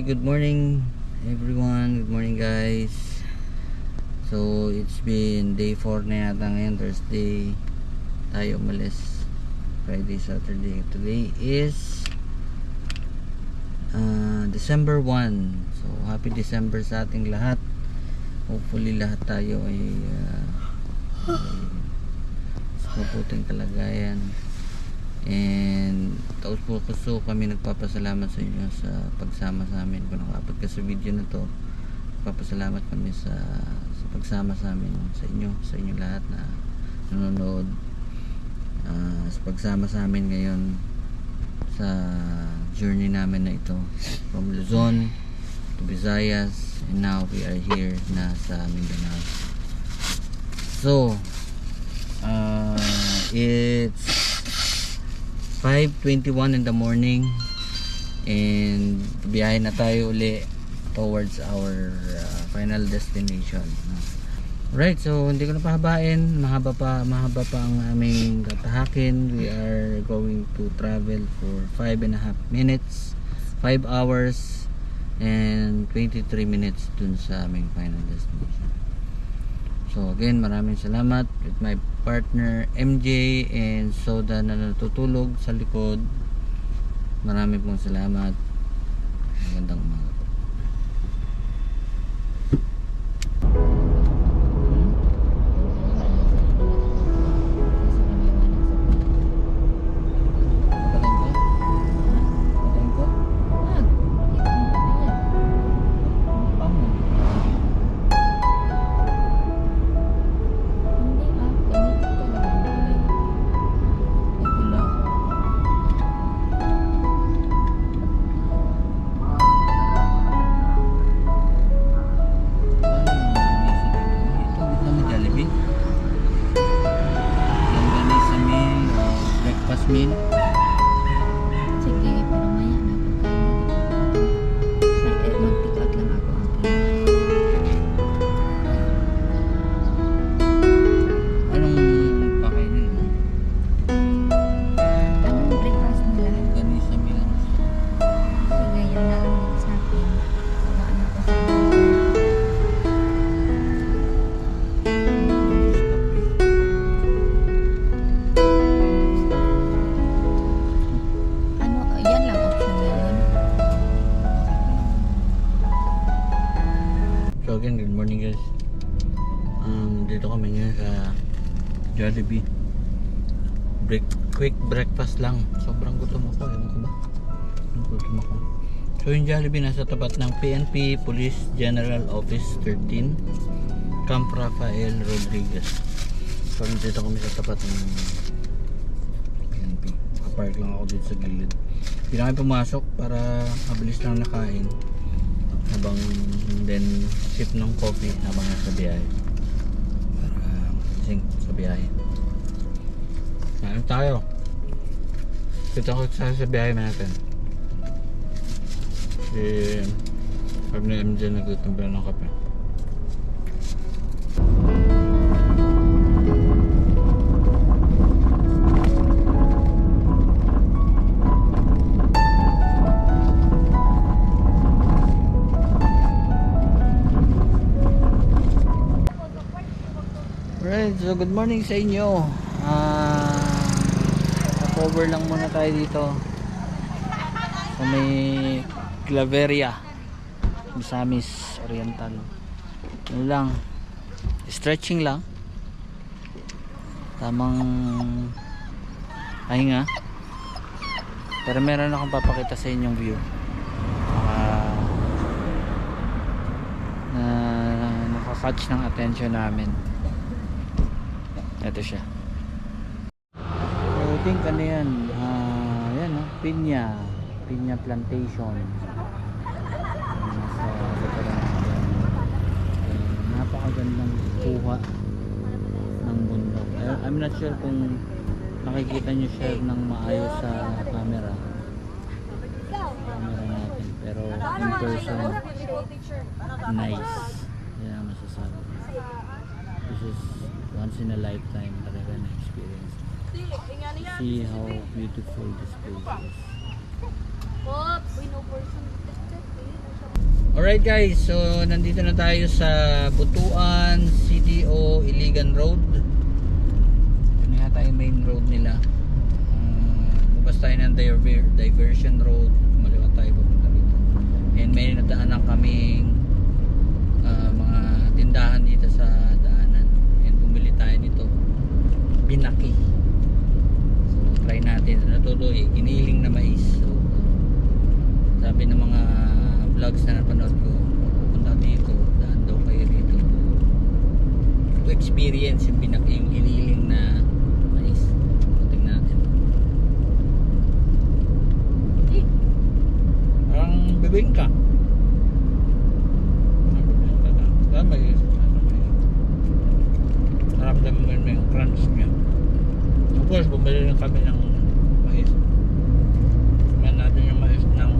good morning everyone. Good morning guys. So it's been day 4 na yata ngayon, Thursday tayo umalis. Friday, Saturday. Today is December 1. So happy December sa ating lahat. Hopefully lahat tayo ay sa mabuting kalagayan. And taos po puso kami nagpapasalamat sa inyo sa pagsama sa amin. Kung nakapag ka sa video na to, nagpapasalamat kami sa pagsama sa amin, sa inyo lahat na nanonood, sa pagsama sa amin ngayon sa journey namin na ito from Luzon to Visayas, and now we are here na sa Mindanao. So it's 5:21 in the morning and biyahe na tayo uli towards our final destination. Right, so hindi ko na pahabain, mahaba pa ang aming tatahakin. We are going to travel for 5.5 minutes, 5 hours and 23 minutes dun sa aming final destination. So again, maraming salamat with my partner MJ and Soda na natutulog sa likod. Maraming pong salamat. Magandang umaga po. Meal. Sige, pero maya na pagkain. Mag-pick out lang ako ang Anong pakainin mo? anong breakfast nila? Ganisa meal. Sige, yun na lang din sa akin. Sawaan ako sa ano, yan lang option na yun. So again, good morning guys. Dito kami ngayon sa Jollibee. Quick breakfast lang. Sobrang gutom ako. Ewan ko ba? Gutom ako. So yung Jollibee nasa tapat ng PNP Police General Office 13, Camp Rafael Rodriguez. So dito kami sa tapat ng PNP. Nakapark lang ako dito sa gilid. Hindi na kami pumasok para mabilis lang nakain. Habang then sip ng coffee habang nasa biyahe. Para sing sa biyahe. Kain tayo. Kita ko sa biyahe natin. Pag na MJ nagtutumbel ng kape. Right, so good morning sa inyo. Cover lang muna tayo dito sa may Claveria, Misamis Oriental. Ano lang, stretching lang, tamang pahinga, pero meron akong papakita sa inyong view na nakakatch ng attention namin. Ito siya. So I think ano yan, yan Pinya Plantation. Napakagandang kuha ng bundok. I'm not sure kung nakikita nyo siya ng maayos sa camera natin, pero in person nice. Yan ang masasabi. This is once in a lifetime talaga na experience. See how beautiful this place is. Oops, we no person. Alright guys, so nandito na tayo sa Butuan, CDO, Iligan Road. Ano yata yung main road nila. Bukas tayo ng diversion road. Maliwat tayo pupunta dito. And may nadaanan kaming mga tindahan dito sa daanan. And bumili tayo nito. Binaki. So try natin. Ano to? Giniling na mais. So sabi ng mga vlogs na napanood ko, punta dito, daan daw kayo dito to experience yung yung giniling na mais. Tingnan natin. Parang bibingka. Naramdaman mo yung crunch niya. Of course, bumili lang kami ng mais. Tingnan natin yung mais ng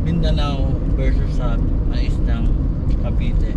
Mindanao versus sa mais ng Cavite.